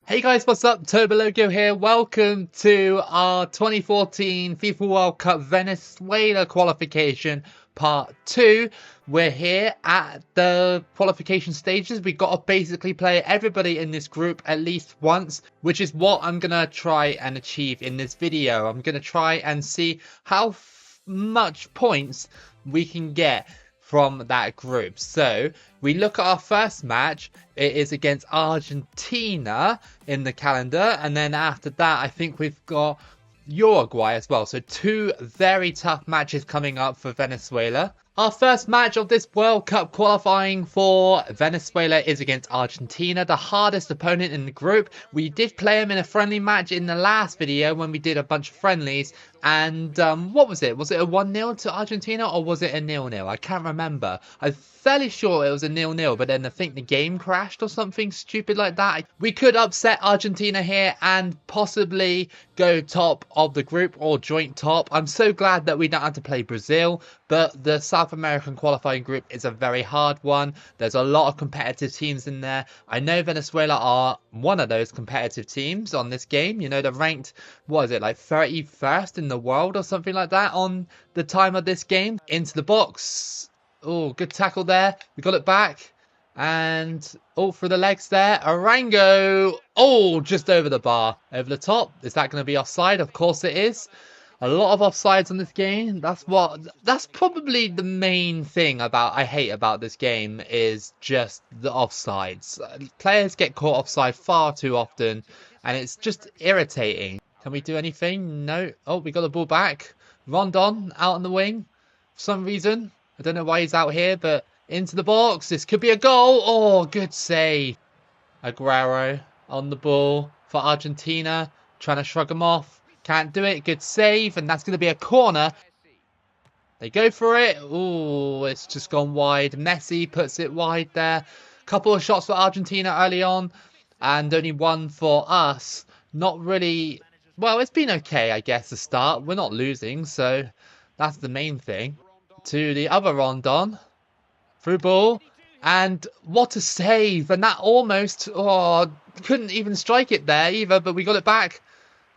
Hey guys, what's up? Toboloco here. Welcome to our 2014 FIFA World Cup Venezuela qualification part 2. We're here at the qualification stages. We've got to basically play everybody in this group at least once, which is what I'm going to try and achieve in this video. I'm going to try and see how much points we can get from that group. So we look at our first match. It is against Argentina in the calendar, and then after that I think we've got Uruguay as well. So two very tough matches coming up for Venezuela. Our first match of this World Cup qualifying for Venezuela is against Argentina, the hardest opponent in the group. We did play them in a friendly match in the last video when we did a bunch of friendlies. And what was it? Was it a 1-0 to Argentina or was it a 0-0? I can't remember. I'm fairly sure it was a 0-0, but then I think the game crashed or something stupid like that. We could upset Argentina here and possibly go top of the group or joint top. I'm so glad that we don't have to play Brazil, but the South American qualifying group is a very hard one. There's a lot of competitive teams in there. I know Venezuela are one of those competitive teams on this game. You know, they're ranked, what is it, like 31st in the world or something like that on the time of this game. Into the box. Oh, good tackle there. We got it back. And all through the legs there. Arango. Oh, just over the bar. Over the top. Is that going to be offside? Of course it is. A lot of offsides on this game. That's probably the main thing I hate about this game is just the offsides. Players get caught offside far too often and it's just irritating. Can we do anything? No. Oh, we got the ball back. Rondon out on the wing for some reason. I don't know why he's out here, but into the box. This could be a goal. Oh, good save. Aguero on the ball for Argentina. Trying to shrug him off. Can't do it. Good save. And that's going to be a corner. They go for it. Oh, it's just gone wide. Messi puts it wide there. Couple of shots for Argentina early on. And only one for us. Not really. Well, it's been okay, I guess, to start. We're not losing, so that's the main thing. To the other Rondon. Through ball. And what a save. And that almost, couldn't even strike it there either, but we got it back.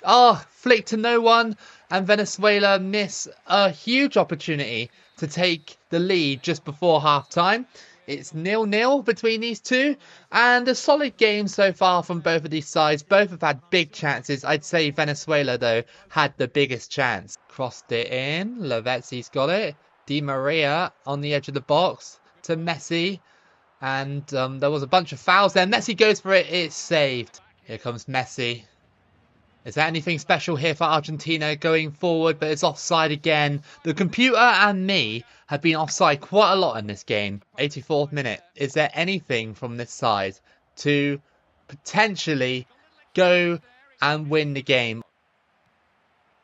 Oh, flick to no one. And Venezuela miss a huge opportunity to take the lead just before half-time. It's 0-0 between these two. And a solid game so far from both of these sides. Both have had big chances. I'd say Venezuela, though, had the biggest chance. Crossed it in. Lavetzi's got it. Di Maria on the edge of the box to Messi. And there was a bunch of fouls there. Messi goes for it. It's saved. Here comes Messi. Is there anything special here for Argentina going forward? But it's offside again. The computer and me have been offside quite a lot in this game. 84th minute. Is there anything from this side to potentially go and win the game?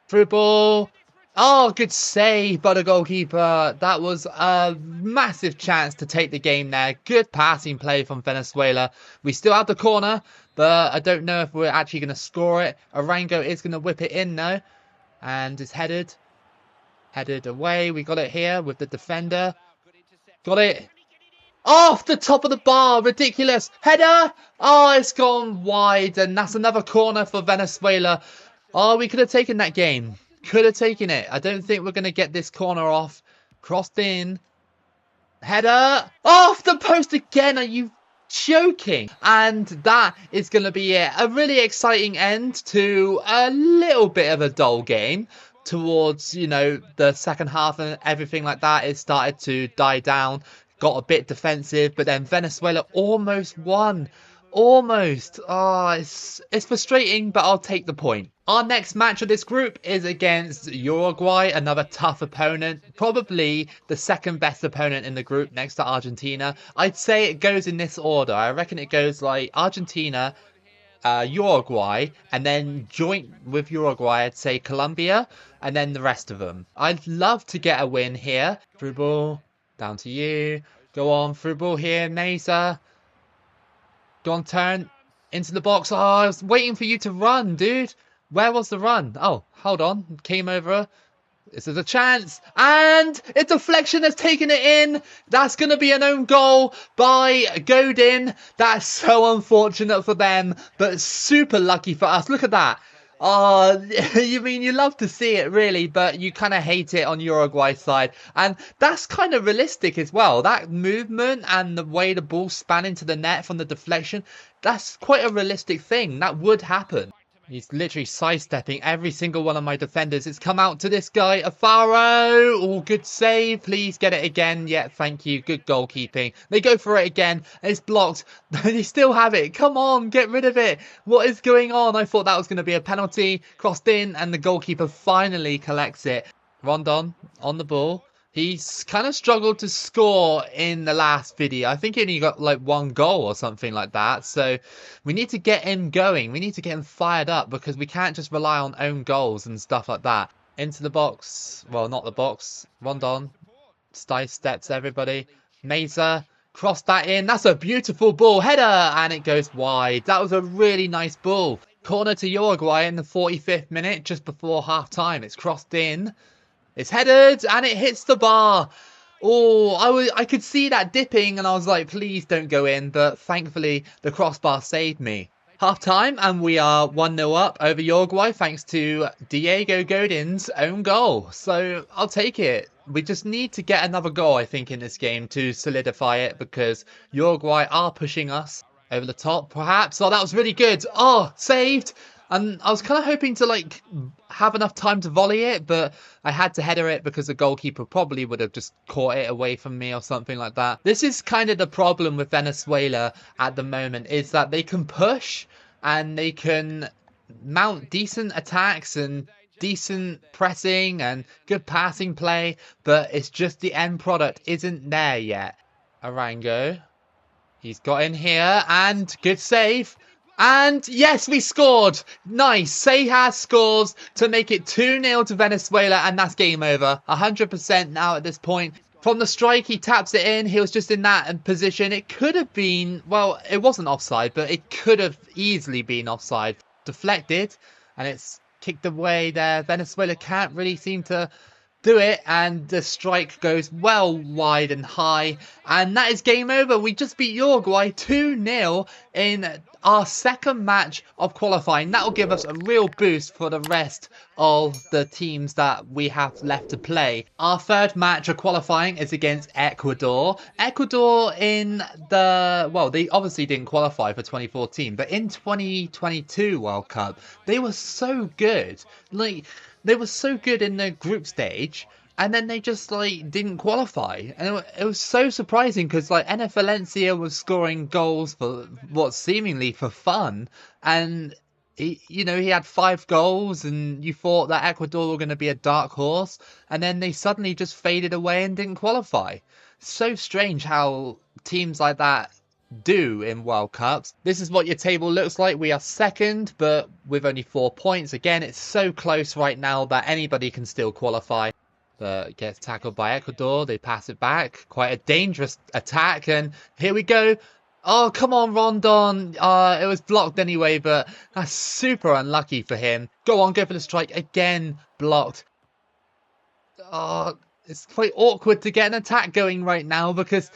Through ball. Oh, good save by the goalkeeper. That was a massive chance to take the game there. Good passing play from Venezuela. We still have the corner, but I don't know if we're actually going to score it. Arango is going to whip it in though. And it's headed. Headed away. We got it here with the defender. Got it. Off the top of the bar. Ridiculous. Header. Oh, it's gone wide. And that's another corner for Venezuela. Oh, we could have taken that game. Could have taken it. I don't think we're going to get this corner off. Crossed in. Header. Off the post again. Are you joking? And that is going to be it. A really exciting end to a little bit of a dull game. Towards, you know, the second half and everything like that. It started to die down. Got a bit defensive. But then Venezuela almost won. Almost. Oh, it's frustrating, but I'll take the point. Our next match of this group is against Uruguay, another tough opponent. Probably the second best opponent in the group next to Argentina. I'd say it goes in this order. I reckon it goes like Argentina, Uruguay, and then joint with Uruguay, I'd say Colombia, and then the rest of them. I'd love to get a win here. Through ball, down to you. Go on, through ball here, Mesa. Go on, turn into the box. Oh, I was waiting for you to run, dude. Where was the run? Oh, hold on. Came over. This is a chance, and a deflection has taken it in. That's going to be an own goal by Godin. That's so unfortunate for them, but super lucky for us. Look at that. Oh, you mean you love to see it, really, but you kind of hate it on Uruguay's side. And that's kind of realistic as well. That movement and the way the ball span into the net from the deflection, that's quite a realistic thing. That would happen. He's literally sidestepping every single one of my defenders. It's come out to this guy, Afaro. Oh, good save. Please get it again. Yeah, thank you. Good goalkeeping. They go for it again. It's blocked. They still have it. Come on, get rid of it. What is going on? I thought that was going to be a penalty. Crossed in, and the goalkeeper finally collects it. Rondon on the ball. He's kind of struggled to score in the last video. I think he only got like one goal or something like that. So we need to get him going. We need to get him fired up because we can't just rely on own goals and stuff like that. Into the box. Well, not the box. Rondon. Side steps everybody. Meza. Cross that in. That's a beautiful ball. Header. And it goes wide. That was a really nice ball. Corner to Uruguay in the 45th minute just before half time. It's crossed in. It's headed and it hits the bar. Oh, I could see that dipping and I was like, please don't go in. But thankfully, the crossbar saved me. Half time and we are 1-0 up over Uruguay thanks to Diego Godin's own goal. So I'll take it. We just need to get another goal, I think, in this game to solidify it because Uruguay are pushing us over the top, perhaps. Oh, that was really good. Oh, saved. And I was kind of hoping to like have enough time to volley it, but I had to header it because the goalkeeper probably would have just caught it away from me or something like that. This is kind of the problem with Venezuela at the moment, is that they can push and they can mount decent attacks and decent pressing and good passing play, but it's just the end product isn't there yet. Arango. He's got in here and good save. And yes, we scored. Nice. Seijas scores to make it 2-0 to Venezuela, and that's game over. 100% now at this point. From the strike, he taps it in. He was just in that position. It could have been, well, it wasn't offside, but it could have easily been offside. Deflected, and it's kicked away there. Venezuela can't really seem to do it, and the strike goes well wide and high, and that is game over. We just beat Uruguay 2-0 in our second match of qualifying. That will give us a real boost for the rest of the teams that we have left to play. Our third match of qualifying is against Ecuador. Ecuador in the, well, they obviously didn't qualify for 2014, but in 2022 World Cup, they were so good. Like, they were so good in the group stage, and then they just like didn't qualify, and it was so surprising because like Enner Valencia was scoring goals for what seemingly for fun, and he had 5 goals, and you thought that Ecuador were going to be a dark horse, and then they suddenly just faded away and didn't qualify. So strange how teams like that do in World Cups. This is what your table looks like. We are second, but with only 4 points. Again, it's so close right now that anybody can still qualify. But gets tackled by Ecuador. They pass it back. Quite a dangerous attack, and here we go. Oh, come on, Rondon. It was blocked anyway, but that's super unlucky for him. Go on, go for the strike. Again, blocked. Oh, it's quite awkward to get an attack going right now because,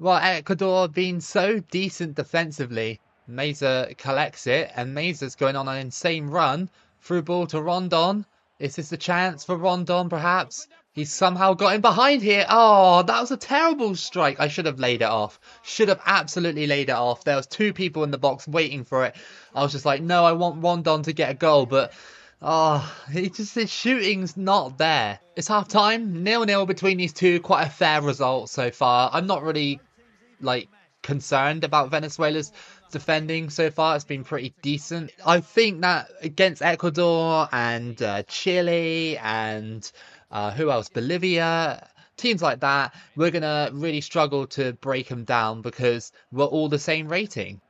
well, Ecuador being so decent defensively. Meza collects it, and Meza's going on an insane run. Through ball to Rondon. Is this a chance for Rondon, perhaps? He's somehow got in behind here. Oh, that was a terrible strike. I should have laid it off. Should have absolutely laid it off. There was 2 people in the box waiting for it. I was just like, no, I want Rondon to get a goal, but his shooting's not there. It's half time, 0-0 between these two. Quite a fair result so far. I'm not really like concerned about Venezuela's defending so far. It's been pretty decent. I think that against Ecuador and Chile and who else? Bolivia, teams like that, we're gonna really struggle to break them down because we're all the same rating.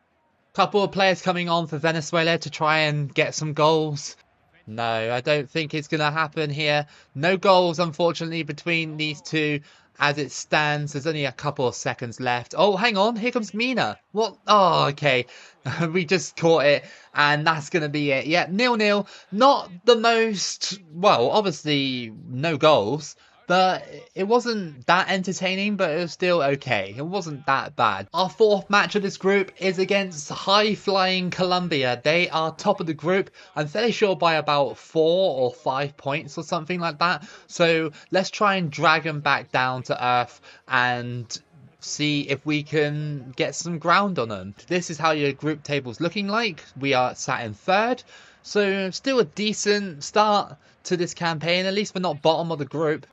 Couple of players coming on for Venezuela to try and get some goals. No, I don't think it's going to happen here. No goals, unfortunately, between these two. as it stands, there's only a couple of seconds left. Oh, hang on. Here comes Mina. What? Oh, okay. We just caught it, and that's going to be it. Yeah, 0-0. Not the most, well, obviously no goals, but it wasn't that entertaining, but it was still okay. It wasn't that bad. Our fourth match of this group is against high-flying Colombia. They are top of the group. I'm fairly sure by about 4 or 5 points or something like that. So let's try and drag them back down to earth and see if we can get some ground on them. This is how your group table's looking like. We are sat in third. So still a decent start to this campaign. At least we're not bottom of the group.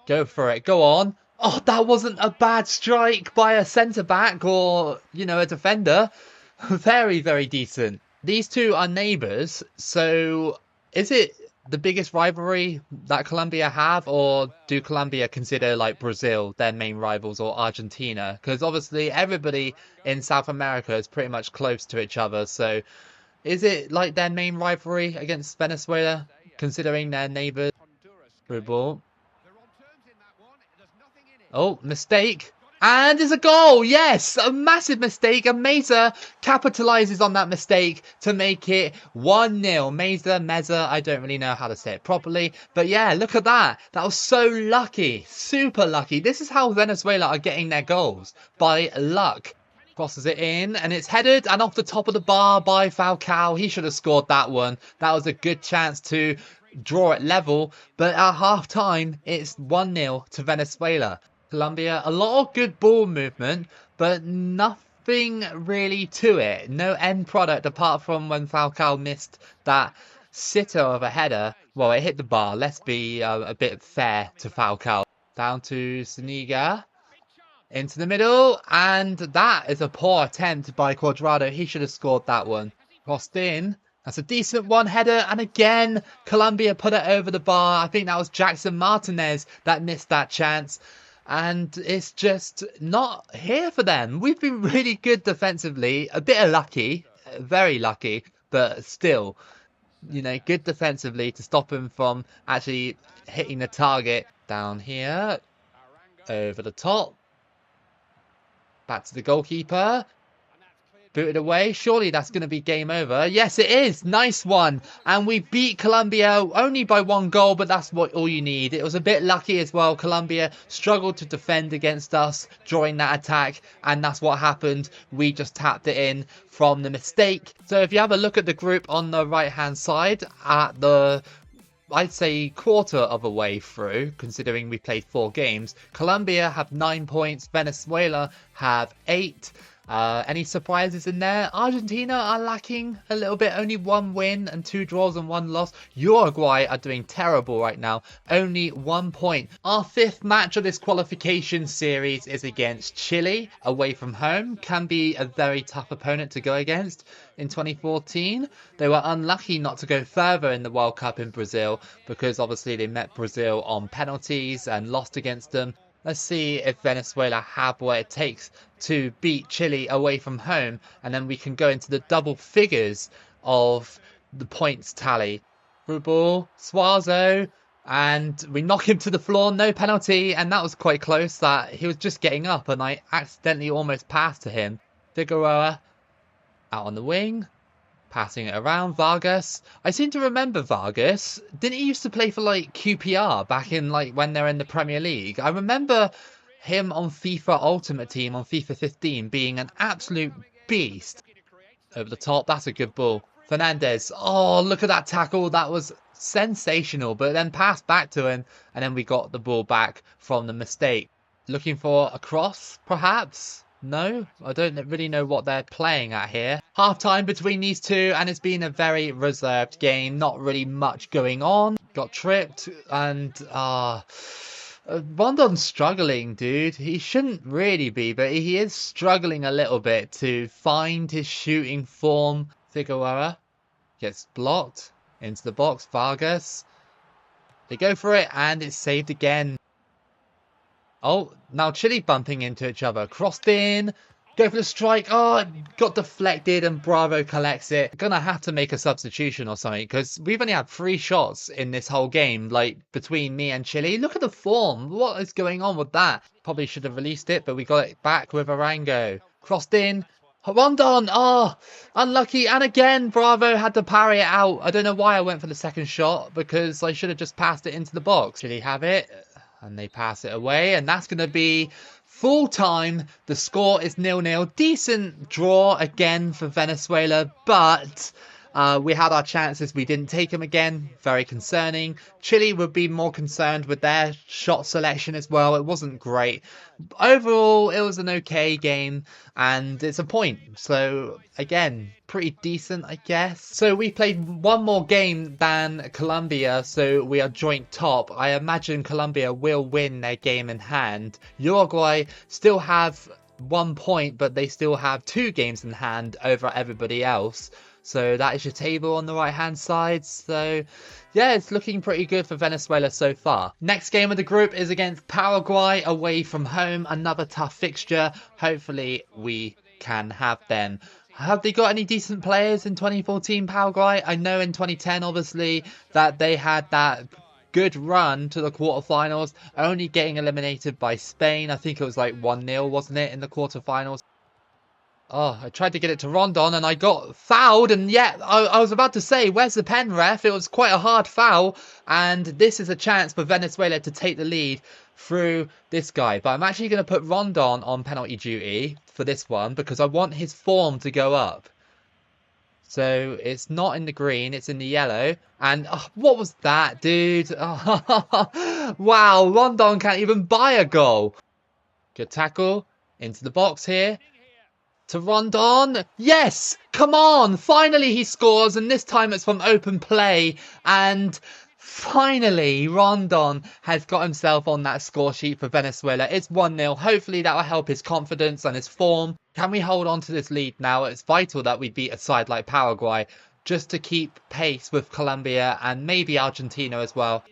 Go for it. Go on. Oh, that wasn't a bad strike by a centre-back or, you know, a defender. Very, very decent. These two are neighbours, so is it the biggest rivalry that Colombia have, or do Colombia consider like Brazil their main rivals, or Argentina? Because obviously everybody in South America is pretty much close to each other, so is it like their main rivalry against Venezuela, considering their neighbours? Through ball. Oh, mistake. And it's a goal. Yes, a massive mistake. And Meza capitalizes on that mistake to make it 1-0. Meza, I don't really know how to say it properly. But yeah, look at that. That was so lucky. Super lucky. This is how Venezuela are getting their goals. By luck. Crosses it in, and it's headed and off the top of the bar by Falcao. He should have scored that one. That was a good chance to draw it level. But at half-time, it's 1-0 to Venezuela. Colombia, a lot of good ball movement, but nothing really to it. No end product apart from when Falcao missed that sitter of a header. Well, it hit the bar. Let's be a bit fair to Falcao. Down to Saniga. Into the middle, and that is a poor attempt by Cuadrado. He should have scored that one. Crossed in. That's a decent one header, and again, Colombia put it over the bar. I think that was Jackson Martinez that missed that chance. And it's just not here for them. We've been really good defensively. A bit of lucky, very lucky, but still, you know, good defensively to stop him from actually hitting the target. Down here, over the top. Back to the goalkeeper. Booted away. Surely that's going to be game over. Yes, it is. Nice one. And we beat Colombia only by 1 goal, but that's all you need. It was a bit lucky as well. Colombia struggled to defend against us during that attack, and that's what happened. We just tapped it in from the mistake. So if you have a look at the group on the right-hand side at the, I'd say, quarter of a way through, considering we played 4 games. Colombia have 9 points. Venezuela have 8. Any surprises in there? Argentina are lacking a little bit. Only 1 win and 2 draws and 1 loss. Uruguay are doing terrible right now. Only 1 point. Our 5th match of this qualification series is against Chile, away from home. Can be a very tough opponent to go against. In 2014, they were unlucky not to go further in the World Cup in Brazil, because obviously they met Brazil on penalties and lost against them. Let's see if Venezuela have what it takes to beat Chile away from home, and then we can go into the double figures of the points tally. Through ball, Suazo, and we knock him to the floor, no penalty, and that was quite close. That he was just getting up and I accidentally almost passed to him. Figueroa out on the wing. Passing it around, Vargas. I seem to remember Vargas. Didn't he used to play for like QPR back in like when they're in the Premier League? I remember him on FIFA Ultimate Team on FIFA 15 being an absolute beast. Over the top, that's a good ball. Fernandez. Oh, look at that tackle. That was sensational, but then passed back to him, and then we got the ball back from the mistake. Looking for a cross, perhaps? No, I don't really know what they're playing at here. Half time between these two, and it's been a very reserved game. Not really much going on. Got tripped, and Rondon's struggling, dude. He shouldn't really be, but he is struggling a little bit to find his shooting form. Figueroa gets blocked into the box. Vargas. They go for it, and it's saved again. Oh, now Chile bumping into each other. Crossed in. Go for the strike. Oh, it got deflected and Bravo collects it. Gonna have to make a substitution or something because we've only had 3 shots in this whole game, like between me and Chile. Look at the form. What is going on with that? Probably should have released it, but we got it back with Arango. Crossed in. Rondon. Oh, unlucky. And again, Bravo had to parry it out. I don't know why I went for the second shot because I should have just passed it into the box. Chile have it. And they pass it away. And that's going to be full time. The score is 0-0. Decent draw again for Venezuela. But we had our chances. We didn't take them again. Very concerning. Chile would be more concerned with their shot selection as well. It wasn't great. Overall, it was an okay game. And it's a point. So, again, pretty decent, I guess. So, we played one more game than Colombia. So, we are joint top. I imagine Colombia will win their game in hand. Uruguay still have 1 point, but they still have 2 games in hand over everybody else. So that is your table on the right hand side. So yeah, it's looking pretty good for Venezuela so far. Next game of the group is against Paraguay away from home. Another tough fixture. Hopefully we can have them. Have they got any decent players in 2014 Paraguay? I know in 2010 obviously that they had that good run to the quarterfinals, only getting eliminated by Spain. I think it was like 1-0, wasn't it, in the quarterfinals? Oh, I tried to get it to Rondon and I got fouled, and yet I was about to say, where's the pen, ref? It was quite a hard foul, and this is a chance for Venezuela to take the lead through this guy. But I'm actually going to put Rondon on penalty duty for this one because I want his form to go up. So it's not in the green, it's in the yellow. And what was that, dude? Wow, Rondon can't even buy a goal. Good tackle into the box here. To Rondon. Yes! Come on! Finally he scores, and this time it's from open play. And finally Rondon has got himself on that score sheet for Venezuela. It's 1-0. Hopefully that will help his confidence and his form. Can we hold on to this lead now? It's vital that we beat a side like Paraguay just to keep pace with Colombia and maybe Argentina as well.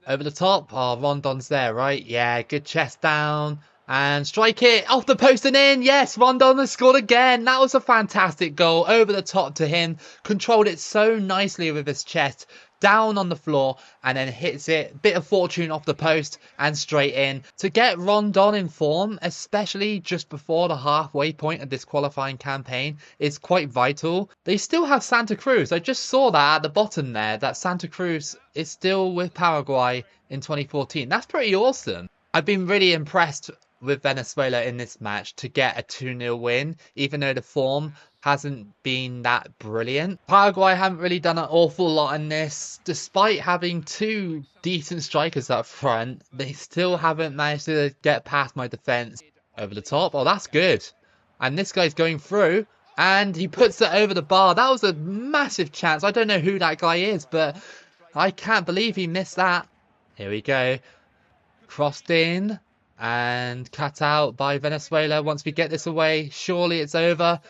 Over the top. Oh, Rondon's there, right? Yeah, good chest down. And strike it off the post and in. Yes, Rondon has scored again. That was a fantastic goal. Over the top to him. Controlled it so nicely with his chest. Down on the floor and then hits it. Bit of fortune off the post and straight in. To get Rondon in form, especially just before the halfway point of this qualifying campaign, is quite vital. They still have Santa Cruz. I just saw that at the bottom there, that Santa Cruz is still with Paraguay in 2014. That's pretty awesome. I've been really impressed with Venezuela in this match to get a 2-0 win, even though the form hasn't been that brilliant. Paraguay haven't really done an awful lot in this. Despite having 2 decent strikers up front, they still haven't managed to get past my defence. Over the top. Oh, that's good. And this guy's going through, and he puts it over the bar. That was a massive chance. I don't know who that guy is, but I can't believe he missed that. Here we go. Crossed in. And cut out by Venezuela. Once we get this away, surely it's over.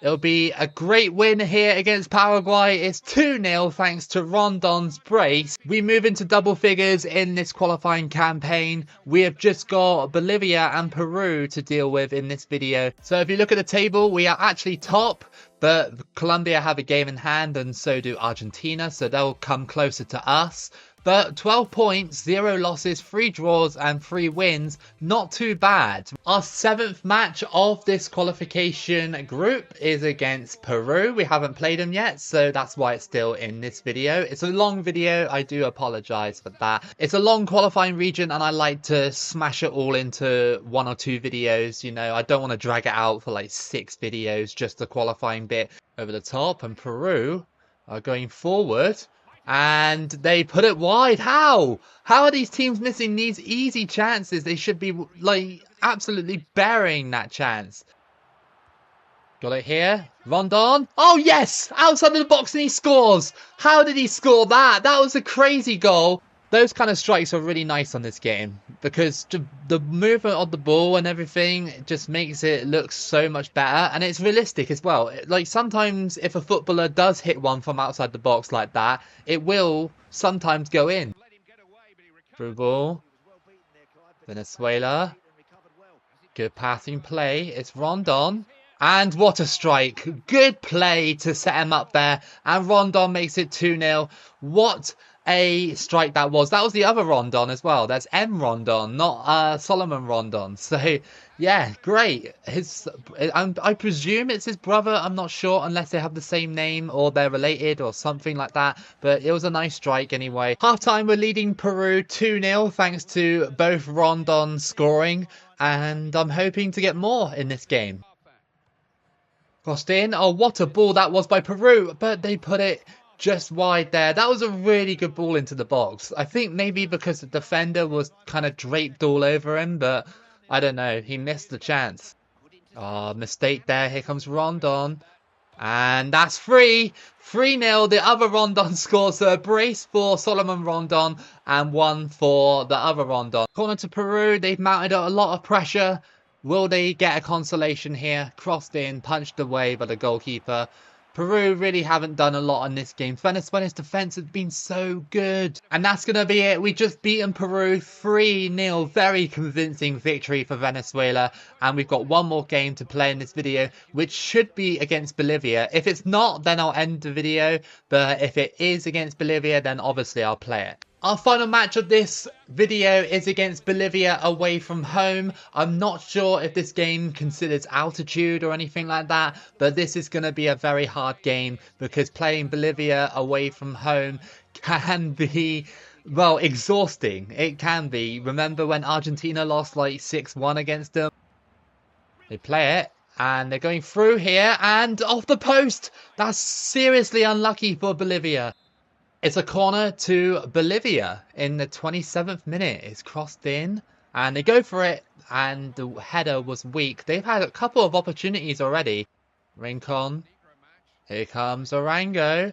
It'll be a great win here against Paraguay. It's 2-0 thanks to Rondon's brace. We move into double figures in this qualifying campaign. We have just got Bolivia and Peru to deal with in this video. So if you look at the table, we are actually top. But Colombia have a game in hand and so do Argentina. So they'll come closer to us. But 12 points, 0 losses, 3 draws and 3 wins. Not too bad. Our 7th match of this qualification group is against Peru. We haven't played them yet, so that's why it's still in this video. It's a long video. I do apologise for that. It's a long qualifying region and I like to smash it all into 1 or 2 videos. You know, I don't want to drag it out for like 6 videos, just the qualifying bit. Over the top, and Peru are going forward. And they put it wide. How? How are these teams missing these easy chances? They should be like absolutely burying that chance. Got it here. Rondon. Oh yes! Outside of the box and he scores. How did he score that? That was a crazy goal. Those kind of strikes are really nice on this game because the movement of the ball and everything just makes it look so much better, and it's realistic as well. Like sometimes if a footballer does hit one from outside the box like that, it will sometimes go in. Through ball. Venezuela. Good passing play. It's Rondon. And what a strike. Good play to set him up there. And Rondon makes it 2-0. What a strike that was. That was the other Rondon as well. That's M Rondon, not Solomon Rondon. So, yeah, great. I presume it's his brother. I'm not sure unless they have the same name or they're related or something like that. But it was a nice strike anyway. Half-time, we're leading Peru 2-0 thanks to both Rondon scoring. And I'm hoping to get more in this game. Crossed in. Oh, what a ball that was by Peru. But they put it just wide there. That was a really good ball into the box. I think maybe because the defender was kind of draped all over him. But I don't know. He missed the chance. Oh, mistake there. Here comes Rondon. And that's 3-0. The other Rondon scores. So a brace for Solomon Rondon and one for the other Rondon. Corner to Peru. They've mounted a lot of pressure. Will they get a consolation here? Crossed in, punched away by the goalkeeper. Peru really haven't done a lot in this game. Venezuela's defense has been so good. And that's going to be it. We just beaten Peru 3-0. Very convincing victory for Venezuela. And we've got one more game to play in this video, which should be against Bolivia. If it's not, then I'll end the video. But if it is against Bolivia, then obviously I'll play it. Our final match of this video is against Bolivia away from home. I'm not sure if this game considers altitude or anything like that, but this is going to be a very hard game because playing Bolivia away from home can be, well, exhausting. It can be. Remember when Argentina lost like 6-1 against them? They play it. And they're going through here and off the post. That's seriously unlucky for Bolivia. It's a corner to Bolivia in the 27th minute. It's crossed in and they go for it and the header was weak. They've had a couple of opportunities already. Rincon. Here comes Orango.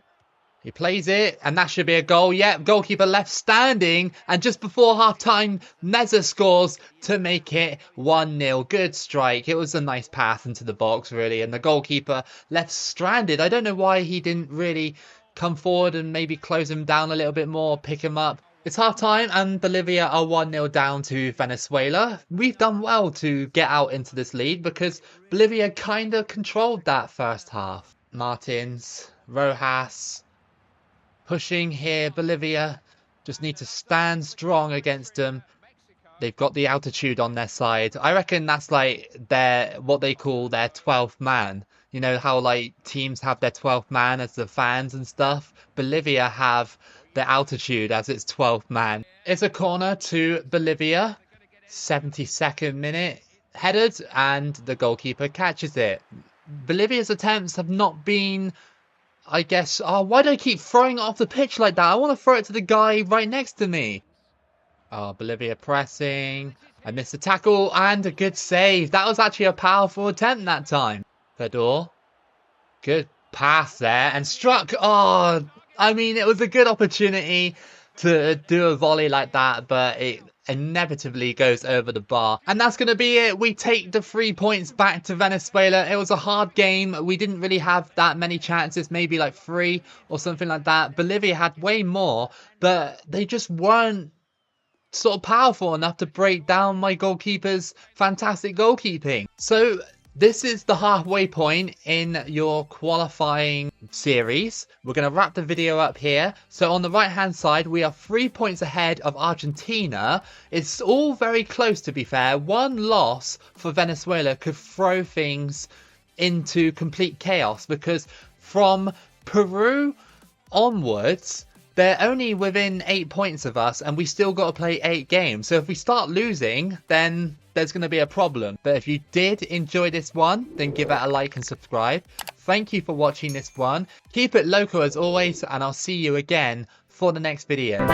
He plays it and that should be a goal. Yep, goalkeeper left standing and just before half-time, Meza scores to make it 1-0. Good strike. It was a nice pass into the box really and the goalkeeper left stranded. I don't know why he didn't really come forward and maybe close him down a little bit more, pick him up. It's half time and Bolivia are 1-0 down to Venezuela. We've done well to get out into this lead because Bolivia kind of controlled that first half. Martins, Rojas, pushing here. Bolivia just need to stand strong against them. They've got the altitude on their side. I reckon that's like what they call their 12th man. You know how like teams have their 12th man as the fans and stuff? Bolivia have the altitude as its 12th man. It's a corner to Bolivia. 72nd minute. Headed and the goalkeeper catches it. Bolivia's attempts have not been, I guess... Oh, why do I keep throwing it off the pitch like that? I want to throw it to the guy right next to me. Oh, Bolivia pressing. I missed the tackle and a good save. That was actually a powerful attempt that time. Fedor. Good pass there and struck. Oh, I mean, it was a good opportunity to do a volley like that, but it inevitably goes over the bar. And that's going to be it. We take the 3 points back to Venezuela. It was a hard game. We didn't really have that many chances, maybe like 3 or something like that. Bolivia had way more, but they just weren't sort of powerful enough to break down my goalkeeper's fantastic goalkeeping. So this is the halfway point in your qualifying series. We're going to wrap the video up here. So on the right hand side, we are 3 points ahead of Argentina. It's all very close, to be fair. One loss for Venezuela could throw things into complete chaos because from Peru onwards, they're only within 8 points of us and we still got to play 8 games. So if we start losing, then there's going to be a problem. But if you did enjoy this one, then give it a like and subscribe. Thank you for watching this one. Keep it local as always, and I'll see you again for the next video.